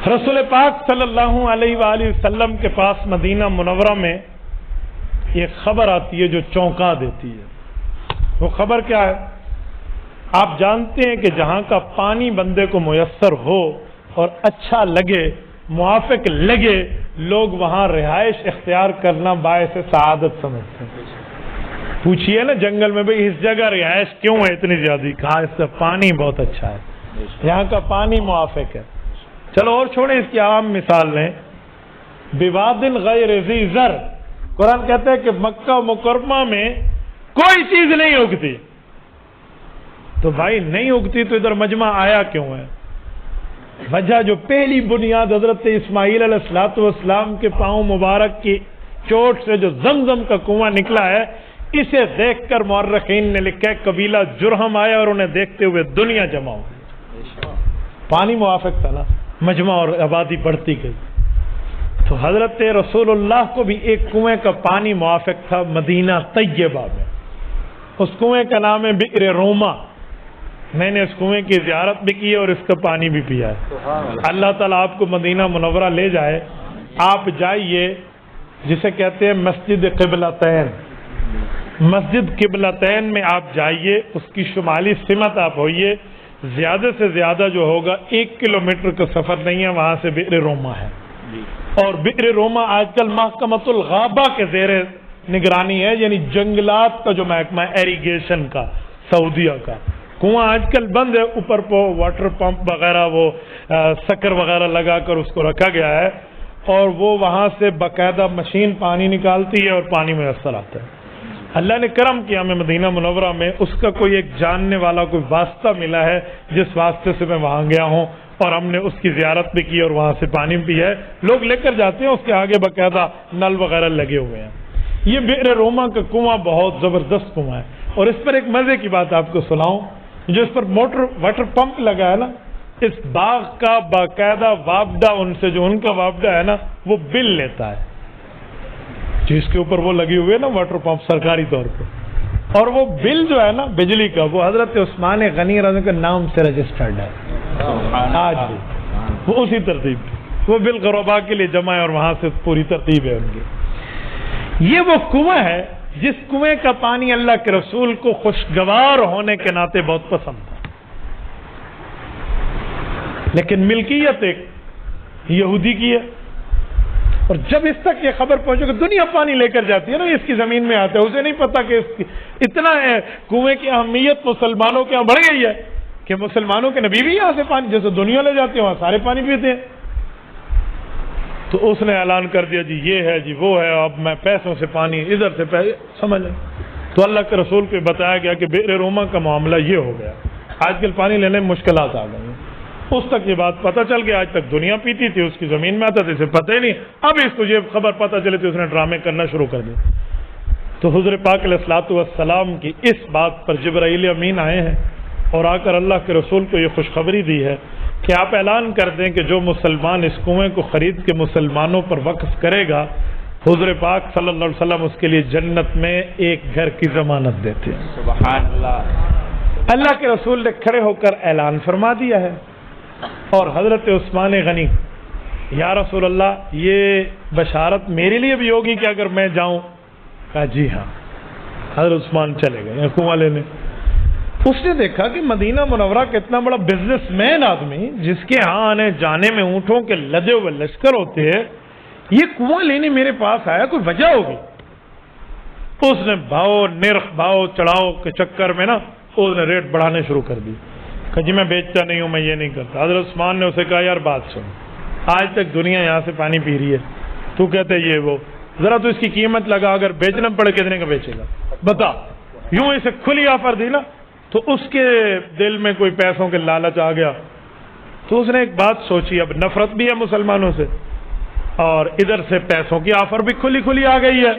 رسول پاک صلی اللہ علیہ وآلہ وسلم کے پاس مدینہ منورہ میں ایک خبر آتی ہے جو چونکا دیتی ہے. وہ خبر کیا ہے؟ آپ جانتے ہیں کہ جہاں کا پانی بندے کو میسر ہو اور اچھا لگے، موافق لگے، لوگ وہاں رہائش اختیار کرنا باعث سعادت سمجھتے ہیں. پوچھئے نا جنگل میں بھئی اس جگہ رہائش کیوں ہے اتنی زیادہ؟ کہا اس سے پانی بہت اچھا ہے، یہاں کا پانی موافق ہے. چلو اور چھوڑیں، اس کی عام مثال لیں. بواد غیر ذی زر، قرآن کہتا ہے کہ مکہ مکرمہ میں کوئی چیز نہیں اگتی. تو بھائی نہیں اگتی تو ادھر مجمع آیا کیوں ہے؟ وجہ جو پہلی بنیاد حضرت اسماعیل علیہ السلام کے پاؤں مبارک کی چوٹ سے جو زمزم کا کنواں نکلا ہے، اسے دیکھ کر مورخین نے لکھا ہے قبیلہ جرہم آیا اور انہیں دیکھتے ہوئے دنیا جمع ہو گئی. پانی موافق تھا نا، مجمع اور آبادی بڑھتی گئی. تو حضرت رسول اللہ کو بھی ایک کنویں کا پانی موافق تھا مدینہ طیبہ میں. اس کنویں کا نام ہے بئر روما. میں نے اس کنویں کی زیارت بھی کی ہے اور اس کا پانی بھی پیا ہے. اللہ تعالیٰ آپ کو مدینہ منورہ لے جائے. آپ جائیے جسے کہتے ہیں مسجد قبلتین. مسجد قبلتین میں آپ جائیے، اس کی شمالی سمت آپ ہوئیے. زیادہ سے زیادہ جو ہوگا 1 کلومیٹر کا سفر نہیں ہے، وہاں سے بئر روما ہے. اور بئر روما آج کل محکمۃ الغابہ کے زیر نگرانی ہے، یعنی جنگلات کا جو محکمہ ہے ایریگیشن کا، سعودیہ کا. کنواں آج کل بند ہے، اوپر پہ واٹر پمپ وغیرہ وہ سکر وغیرہ لگا کر اس کو رکھا گیا ہے، اور وہ وہاں سے باقاعدہ مشین پانی نکالتی ہے اور پانی میسر آتا ہے. اللہ نے کرم کیا، ہمیں مدینہ منورہ میں اس کا کوئی ایک جاننے والا کوئی واسطہ ملا ہے جس واسطے سے میں وہاں گیا ہوں، اور ہم نے اس کی زیارت بھی کی اور وہاں سے پانی بھی ہے. لوگ لے کر جاتے ہیں، اس کے آگے باقاعدہ نل وغیرہ لگے ہوئے ہیں. یہ بئر روما کا کنواں بہت زبردست کنواں ہے. اور اس پر ایک مزے کی بات آپ کو سناؤں، جو اس پر واٹر پمپ لگا ہے نا، اس باغ کا باقاعدہ وابڈہ ان سے، جو ان کا وابڈہ ہے نا، وہ بل لیتا ہے جس کے اوپر وہ لگے ہوئے نا واٹر پمپ سرکاری طور پہ. اور وہ بل جو ہے نا بجلی کا، وہ حضرت عثمان غنی رضی کے نام سے رجسٹرڈ ہے آج بھی. وہ اسی ترتیب وہ بل غربا کے لیے جمع ہے اور وہاں سے پوری ترتیب ہے ان کی. یہ وہ کنواں ہے جس کنویں کا پانی اللہ کے رسول کو خوشگوار ہونے کے ناطے بہت پسند تھا، لیکن ملکیت ایک یہودی کی ہے. اور جب اس تک یہ خبر پہنچے کہ دنیا پانی لے کر جاتی ہے نا، اس کی زمین میں آتا ہے، اسے نہیں پتا کہ اس کی اتنا کنویں کی اہمیت مسلمانوں کے یہاں بڑھ گئی ہے کہ مسلمانوں کے نبی بھی یہاں سے پانی، جیسے دنیا لے جاتے ہیں وہاں سارے پانی پیتے ہیں. تو اس نے اعلان کر دیا جی یہ ہے جی وہ ہے، اب میں پیسوں سے پانی ادھر سے سمجھ لیں. تو اللہ کے رسول کو بتایا گیا کہ بئر روما کا معاملہ یہ ہو گیا، آج کل پانی لینے میں مشکلات آ گئی ہیں. اس تک یہ بات پتہ چل گیا، آج تک دنیا پیتی تھی، اس کی زمین میں آتا تھا، اسے پتہ ہی نہیں. اب اس کو یہ خبر پتہ چلی تو اس نے ڈرامے کرنا شروع کر دیے. تو حضور پاک علیہ الصلوۃ والسلام کی اس بات پر جبرائیل امین آئے ہیں اور آ کر اللہ کے رسول کو یہ خوشخبری دی ہے کہ آپ اعلان کر دیں کہ جو مسلمان اس کنویں کو خرید کے مسلمانوں پر وقف کرے گا، حضور پاک صلی اللہ علیہ وسلم اس کے لیے جنت میں ایک گھر کی ضمانت دیتے ہیں. سبحان اللہ. اللہ کے رسول نے کھڑے ہو کر اعلان فرما دیا ہے. اور حضرت عثمان غنی، یا رسول اللہ یہ بشارت میرے لیے بھی ہوگی کہ اگر میں جاؤں؟ کہا جی ہاں. حضرت عثمان چلے گئے کنواں لینے. اس نے دیکھا کہ مدینہ منورہ کا اتنا بڑا بزنس مین آدمی، جس کے ہاں آنے جانے میں اونٹوں کے لدے ہوئے لشکر ہوتے ہیں، یہ کنواں لینے میرے پاس آیا، کوئی وجہ ہوگی. اس نے نرخ بھاؤ چڑھاؤ کے چکر میں نا اس نے ریٹ بڑھانے شروع کر دی کہ جی میں بیچتا نہیں ہوں، میں یہ نہیں کرتا. حضرت عثمان نے اسے کہا یار بات سن، آج تک دنیا یہاں سے پانی پی رہی ہے، تو کہتے یہ وہ، ذرا تو اس کی قیمت لگا، اگر بیچنا پڑے کتنے کا بیچے گا بتا. یوں اسے کھلی آفر دی نا تو اس کے دل میں کوئی پیسوں کے لالچ آ گیا. تو اس نے ایک بات سوچی، اب نفرت بھی ہے مسلمانوں سے اور ادھر سے پیسوں کی آفر بھی کھلی آ گئی ہے.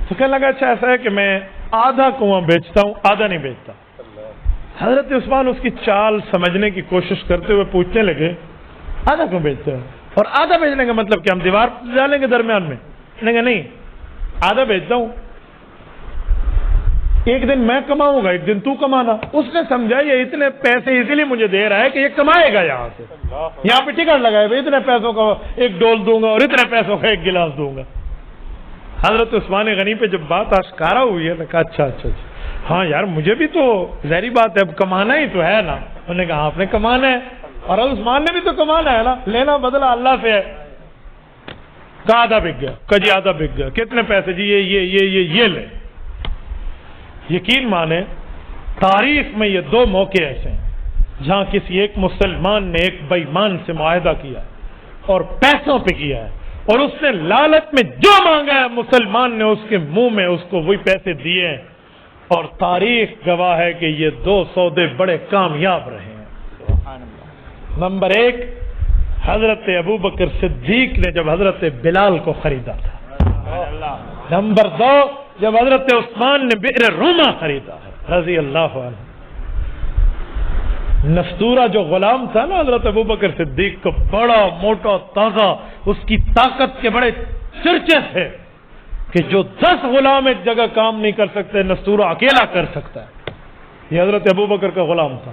تو کہنے لگا اچھا ایسا ہے کہ میں آدھا کنواں بیچتا ہوں، آدھا نہیں بیچتا. حضرت عثمان اس کی چال سمجھنے کی کوشش کرتے ہوئے پوچھنے لگے آدھا کیوں بیچتے ہیں؟ اور آدھا بیچنے کا مطلب کہ ہم دیوار ڈالیں گے درمیان میں؟ نہیں آدھا بیچتا ہوں. ایک دن میں کماؤں گا، ایک دن تو کمانا۔ اس نے سمجھا یہ اتنے پیسے اسی لیے مجھے دے رہا ہے کہ یہ کمائے گا یہاں سے، یہاں پہ ٹکٹ لگائے بھائی اتنے پیسوں کا ایک ڈول دوں گا اور اتنے پیسوں کا ایک گلاس دوں گا۔ حضرت عثمان غنی پہ جب بات آشکارا ہوئی ہے تو کہا اچھا اچھا اچھا ہاں یار مجھے بھی تو ظاہری بات ہے اب کمانا ہی تو ہے نا۔ انہوں نے کہا آپ نے کمانا ہے اور عثمان نے بھی تو کمانا ہے نا، لینا بدلہ اللہ سے ہے۔ کہا آدھا بک گیا، کہا جی آدھا بک گیا، کتنے پیسے؟ جی یہ لے۔ یقین مانے تاریخ میں یہ دو موقع ایسے ہیں جہاں کسی ایک مسلمان نے ایک بے ایمان سے معاہدہ کیا اور پیسوں پہ کیا ہے، اور اس نے لالچ میں جو مانگا ہے مسلمان نے اس کے منہ میں اس کو وہی پیسے دیے ہیں، اور تاریخ گواہ ہے کہ یہ دو سودے بڑے کامیاب رہے ہیں۔ نمبر ایک، حضرت ابوبکر صدیق نے جب حضرت بلال کو خریدا تھا۔ نمبر دو، جب حضرت عثمان نے بئر روما خریدا ہے رضی اللہ عنہ۔ نستورہ جو غلام تھا نا حضرت ابوبکر صدیق کو، بڑا موٹا تازہ، اس کی طاقت کے بڑے چرچے تھے کہ جو 10 غلام ایک جگہ کام نہیں کر سکتے نستورہ اکیلا کر سکتا ہے۔ یہ حضرت ابوبکر کا غلام تھا۔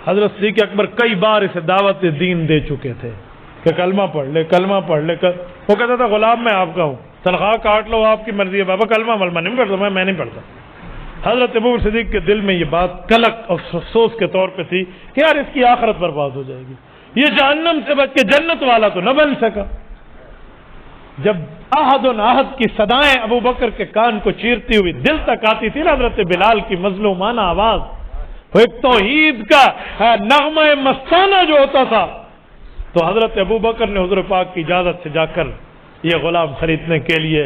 حضرت صدیق اکبر کئی بار اسے دعوت دین دے چکے تھے کہ کلمہ پڑھ لے کلمہ پڑھ لے کر، وہ کہتا تھا غلام میں آپ کا ہوں، تنخواہ کاٹ لو آپ کی مرضی ہے بابا، کلمہ ملمہ نہیں پڑھتا، میں نہیں پڑھتا۔ حضرت ابوبکر صدیق کے دل میں یہ بات کلک اور افسوس کے طور پہ تھی کہ یار اس کی آخرت برباد ہو جائے گی، یہ جہنم سے بچ کے جنت والا تو نہ بن سکا۔ جب احد کی صدائیں ابوبکر کے کان کو چیرتی ہوئی دل تک آتی تھی نا حضرت بلال کی مظلومانہ آواز، وہ ایک توحید کا نغمہ مستانہ جو ہوتا تھا، تو حضرت ابوبکر نے حضور پاک کی اجازت سے جا کر یہ غلام خریدنے کے لیے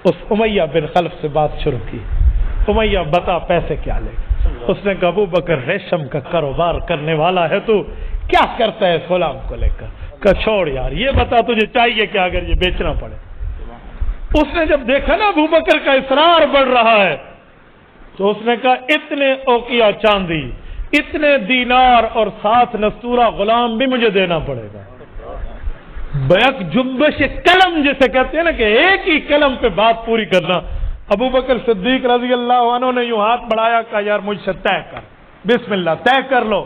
اس امیہ بن خلف سے بات شروع کی۔ امیہ بتا پیسے کیا لے گا؟ اس نے کہا ابوبکر ریشم کا کاروبار کرنے والا ہے، تو کیا کرتا ہے اس غلام کو لے کر؟ کہا چھوڑ یار، یہ بتا تجھے چاہیے کیا اگر یہ بیچنا پڑے؟ اس نے جب دیکھا نا ابوبکر کا اصرار بڑھ رہا ہے تو اس نے کہا اتنے اوقیہ چاندی، اتنے دینار اور 7 نستورہ غلام بھی مجھے دینا پڑے گا۔ بیک جنبش قلم جسے کہتے ہیں نا کہ ایک ہی قلم پہ بات پوری کرنا۔ ابوبکر صدیق رضی اللہ عنہ نے یوں ہاتھ بڑھایا، کہا یار مجھ سے طے کر، بسم اللہ طے کر لو،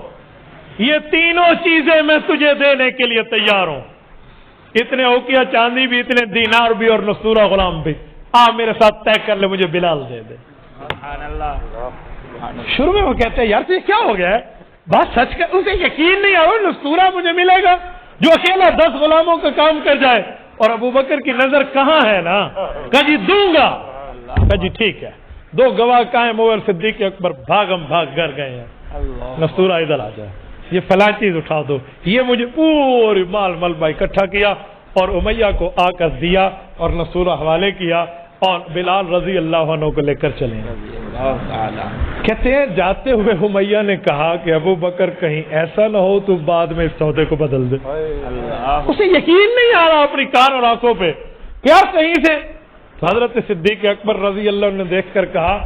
یہ تینوں چیزیں میں تجھے دینے کے لیے تیار ہوں، اتنے اوقیہ چاندی بھی، اتنے دینار بھی اور نستورہ غلام بھی، میرے ساتھ طے کر لے، مجھے بلال دے دے۔ شروع میں وہ کہتے ہیں یار تو یہ کیا ہو گیا ہے، بات سچ کر، اسے یقین نہیں آیا نستورہ مجھے ملے گا جو اکیلا 10 غلاموں کا کام کر جائے، اور ابوبکر کی نظر کہاں ہے نا، کہا جی دوں گا، کہا جی ٹھیک ہے۔ 2 گواہ قائم ہوئے اور صدیق اکبر بھاگم بھاگ گھر گئے ہیں، نستورہ ادھر آ جائے، یہ فلاں چیز اٹھا دو، یہ مجھے پوری مال ملبہ اکٹھا کیا اور امیہ کو آ کر دیا اور نستورہ حوالے کیا، اور بلال رضی اللہ عنہ کو لے کر چلے۔ کہتے ہیں جاتے ہوئے امیہ نے کہا کہ ابوبکر کہیں ایسا نہ ہو تو بعد میں اس سودے کو بدل دے۔ اسے یقین نہیں آ رہا اپنی کان اور آنکھوں پہ، کیا کہیں سے؟ تو حضرت صدیق اکبر رضی اللہ عنہ نے دیکھ کر کہا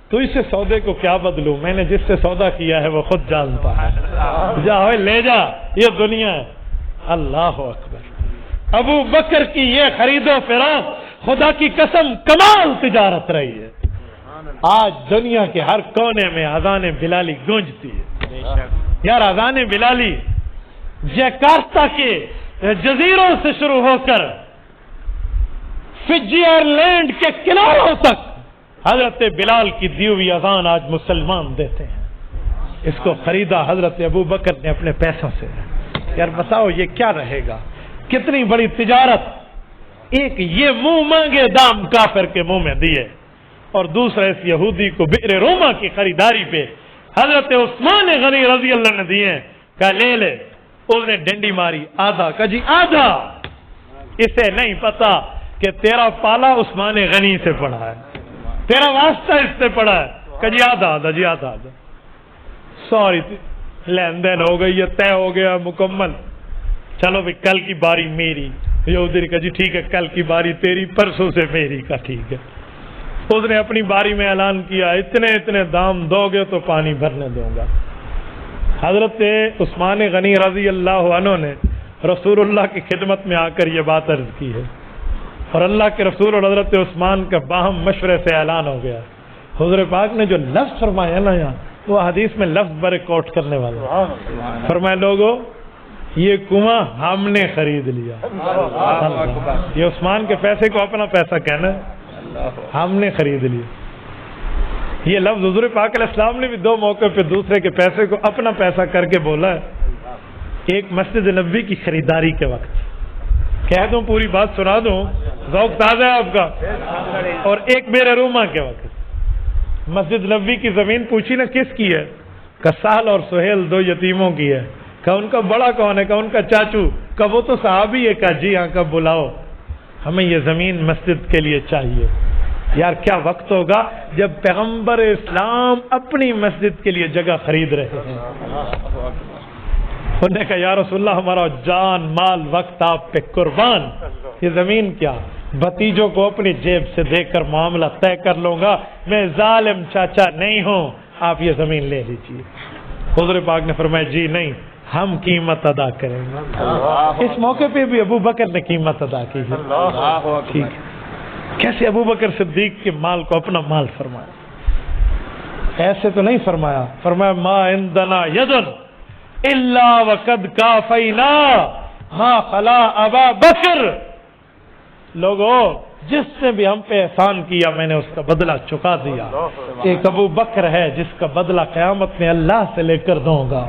تو اس سے سودے کو کیا بدلوں، میں نے جس سے سودا کیا ہے وہ خود جانتا ہے، جا لے جا، یہ دنیا ہے۔ اللہ اکبر، ابو بکر کی یہ خرید و فروخت خدا کی قسم کمال تجارت رہی ہے۔ آج دنیا کے ہر کونے میں اذان بلالی گونجتی ہے۔ یار اذان بلالی جکارتا کے جزیروں سے شروع ہو کر فجی آئرلینڈ کے کناروں تک حضرت بلال کی دی ہوئی اذان آج مسلمان دیتے ہیں۔ اس کو خریدا حضرت ابو بکر نے اپنے پیسوں سے۔ یار بتاؤ یہ کیا رہے گا، کتنی بڑی تجارت۔ ایک یہ منہ مانگے دام کافر کے منہ میں دیے، اور دوسرا اس یہودی کو بئر روما کی خریداری پہ حضرت عثمان غنی رضی اللہ نے دیے، کہا لے لے۔ اس نے ڈنڈی ماری، آدھا، کہا جی آدھا، اسے نہیں پتا کہ تیرا پالا عثمان غنی سے پڑا ہے، تیرا واسطہ اس سے پڑا ہے، کہا جی آدھا آدھا، جی آدھا آدھا، سوری لین دین ہو گئی، یہ طے ہو گیا مکمل، چلو بھی کل کی باری میری۔ یہودی نے کہا جی ٹھیک ہے، کل کی باری تیری، پرسوں سے میری، کا ٹھیک ہے۔ اس نے اپنی باری میں اعلان کیا اتنے اتنے دام دو گے تو پانی بھرنے دوں گا۔ حضرت عثمان غنی رضی اللہ عنہ نے رسول اللہ کی خدمت میں آ کر یہ بات عرض کی ہے، اور اللہ کے رسول اور حضرت عثمان کا باہم مشورے سے اعلان ہو گیا۔ حضور پاک نے جو لفظ فرمایا نا یہاں، وہ حدیث میں لفظ بڑے کوٹ کرنے والا. فرمایا لوگوں یہ کنواں ہم نے خرید لیا. یہ عثمان کے پیسے کو اپنا پیسہ کہنا ہے، ہم نے خرید لیا. یہ لفظ حضور پاک علیہ السلام نے بھی دو موقع پہ دوسرے کے پیسے کو اپنا پیسہ کر کے بولا ہے. ایک مسجد نبوی کی خریداری کے وقت، کہہ دوں پوری بات سنا دوں، ذوق تازہ ہے آپ کا. اور ایک میرے روما کے وقت مسجد نبوی کی زمین پوچھی نا کس کی ہے، کہ سہل اور سہیل دو یتیموں کی ہے. کہ ان کا بڑا کون ہے، کہ ان کا چاچو. کہ وہ تو صحابی ہے. کہ جی ہاں. کہ بلاؤ ہمیں یہ زمین مسجد کے لیے چاہیے. یار کیا وقت ہوگا جب پیغمبر اسلام اپنی مسجد کے لیے جگہ خرید رہے ہیں. انہوں نے کہا یا رسول اللہ ہمارا جان مال وقت آپ پہ قربان، یہ زمین کیا، بھتیجوں کو اپنی جیب سے دے کر معاملہ طے کر لوں گا، میں ظالم چاچا نہیں ہوں، آپ یہ زمین لے لیجیے. حضور پاک نے فرمایا جی نہیں، ہم قیمت ادا کریں گے. اس موقع پہ بھی ابو بکر نے قیمت ادا کی ہے. ٹھیک ہے. کیسے ابو بکر صدیق کے مال کو اپنا مال فرمایا؟ ایسے تو نہیں فرمایا. فرمایا ما عندنا یدن الا وقد کافینا ما خلا ابا بکر. لوگوں جس نے بھی ہم پہ احسان کیا میں نے اس کا بدلہ چکا دیا. ایک ابو بکر ہے جس کا بدلہ قیامت میں اللہ سے لے کر دوں گا.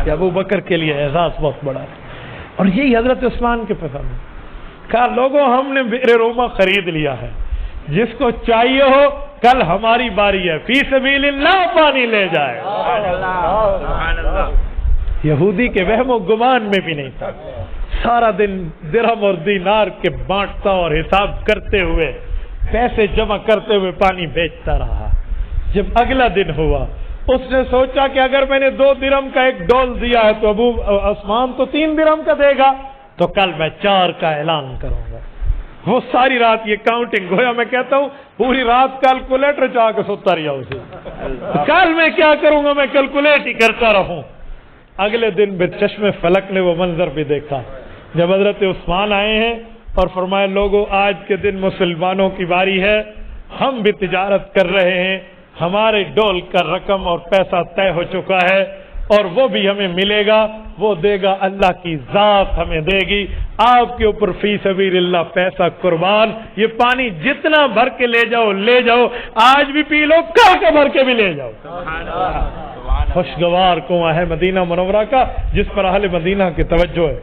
کہ ابو بکر کے لیے اعزاز بہت بڑا ہے. اور یہی حضرت عثمان کے پسند ہے. کہا لوگوں ہم نے بئر روما خرید لیا ہے، جس کو چاہیے ہو کل ہماری باری ہے، فی سبیل اللہ پانی لے جائے. یہودی کے وہم و گمان میں بھی نہیں تھا. سارا دن درہم اور دینار کے بانٹتا اور حساب کرتے ہوئے پیسے جمع کرتے ہوئے پانی بیچتا رہا. جب اگلا دن ہوا اس نے سوچا کہ اگر میں نے 2 درہم کا ایک ڈول دیا ہے تو ابو عثمان تو 3 درہم کا دے گا، تو کل میں 4 کا اعلان کروں گا. وہ ساری رات یہ کاؤنٹنگ گویا میں کہتا ہوں پوری رات کیلکولیٹر چاہ کے سوتا رہا اسے. کل میں کیا کروں گا، میں کیلکولیٹ ہی کرتا رہوں. اگلے دن بے چشم فلک نے وہ منظر بھی دیکھا جب حضرت عثمان آئے ہیں اور فرمایا لوگوں آج کے دن مسلمانوں کی باری ہے، ہم بھی تجارت کر رہے ہیں، ہمارے ڈول کا رقم اور پیسہ طے ہو چکا ہے اور وہ بھی ہمیں ملے گا، وہ دے گا اللہ کی ذات ہمیں دے گی. آپ کے اوپر فی سبیل اللہ پیسہ قربان. یہ پانی جتنا بھر کے لے جاؤ لے جاؤ، آج بھی پی لو، کل کے بھر کے بھی لے جاؤ. خوشگوار کنواں ہے مدینہ منورہ کا جس پر اہل مدینہ کی توجہ ہے.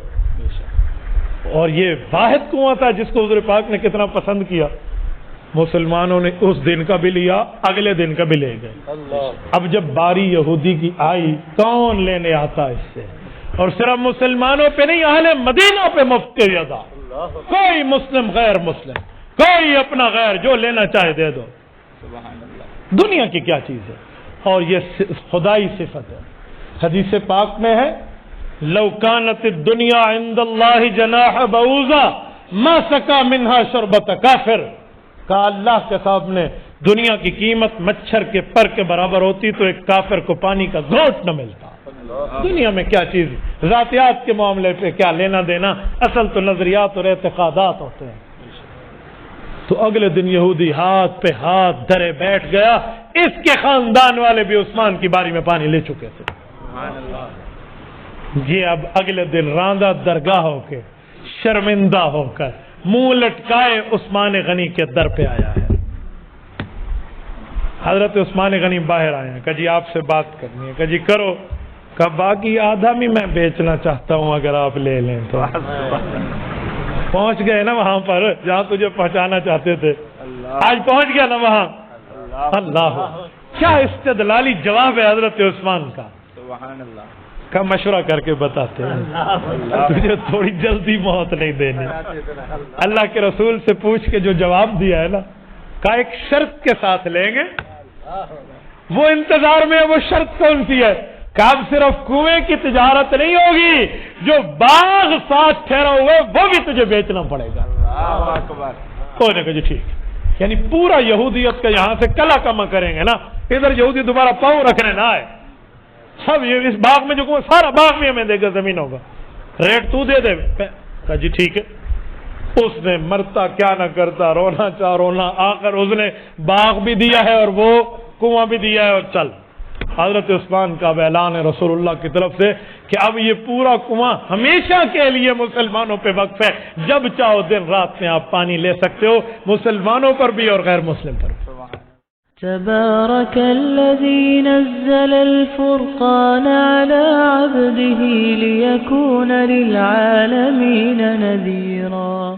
اور یہ واحد کنواں تھا جس کو حضور پاک نے کتنا پسند کیا. مسلمانوں نے اس دن کا بھی لیا، اگلے دن کا بھی لے گئے. اب جب باری یہودی کی آئی کون لینے آتا اس سے؟ اور صرف مسلمانوں پہ نہیں، اہل مدینہ پہ مفتی ادا. کوئی مسلم غیر مسلم، کوئی اپنا غیر، جو لینا چاہے دے دو. دنیا کی کیا چیز ہے؟ اور یہ خدائی صفت ہے. حدیث پاک میں ہے لو کانت الدنیا عند اللہ جناح بعوضہ ما سقا منہا شربۃ کافر. کہا اللہ کے سامنے دنیا کی قیمت مچھر کے پر کے برابر ہوتی تو ایک کافر کو پانی کا گھونٹ نہ ملتا. دنیا میں کیا چیز، ذاتیات کے معاملے پہ کیا لینا دینا، اصل تو نظریات اور اعتقادات ہوتے ہیں. تو اگلے دن یہودی ہاتھ پہ ہاتھ دھرے بیٹھ گیا. اس کے خاندان والے بھی عثمان کی باری میں پانی لے چکے تھے. یہ اب اگلے دن راندہ درگاہ ہو کے شرمندہ ہو کر منہ لٹکائے عثمان غنی کے در پہ آیا ہے. حضرت عثمان غنی باہر آئے ہیں. کہ جی آپ سے بات کرنی ہے. کہ جی کرو. کہ باقی آدھا بھی میں بیچنا چاہتا ہوں اگر آپ لے لیں تو. پہنچ گئے نا وہاں پر جہاں تجھے پہنچانا چاہتے تھے. آج پہنچ گیا نا وہاں. اللہ کیا استدلالی جواب ہے حضرت عثمان کا. کا مشورہ کر کے بتاتے ہیں تجھے تھوڑی جلدی موت نہیں دینی. اللہ کے رسول سے پوچھ کے جو جواب دیا ہے نا، کا ایک شرط کے ساتھ لیں گے. وہ انتظار میں وہ شرط کون سی ہے؟ کہ اب صرف کنویں کی تجارت نہیں ہوگی، جو باغ ساتھ ٹھہرا ہوئے وہ بھی تجھے بیچنا پڑے گا. کوئی نے کہا جی ٹھیک. یعنی پورا یہودیت کا یہاں سے کلا کما کریں گے نا، ادھر یہودی دوبارہ پاؤں رکھنے نہ آئے. سب یہ اس باغ میں جو سارا باغ بھی ہمیں دے گا، زمین ہوگا، ریٹ تو دے دے. کہا جی ٹھیک ہے. اس نے مرتا کیا نہ کرتا، رونا چاہ رونا، آخر اس نے باغ بھی دیا ہے اور وہ کنواں بھی دیا ہے اور چل۔ حضرت عثمان کا اعلان ہے رسول اللہ کی طرف سے کہ اب یہ پورا کنواں ہمیشہ کے لیے مسلمانوں پہ وقف ہے، جب چاہو دن رات میں آپ پانی لے سکتے ہو، مسلمانوں پر بھی اور غیر مسلم پر بھی۔ تبارك الذي نزل الفرقان على عبده ليكون للعالمين نذيرا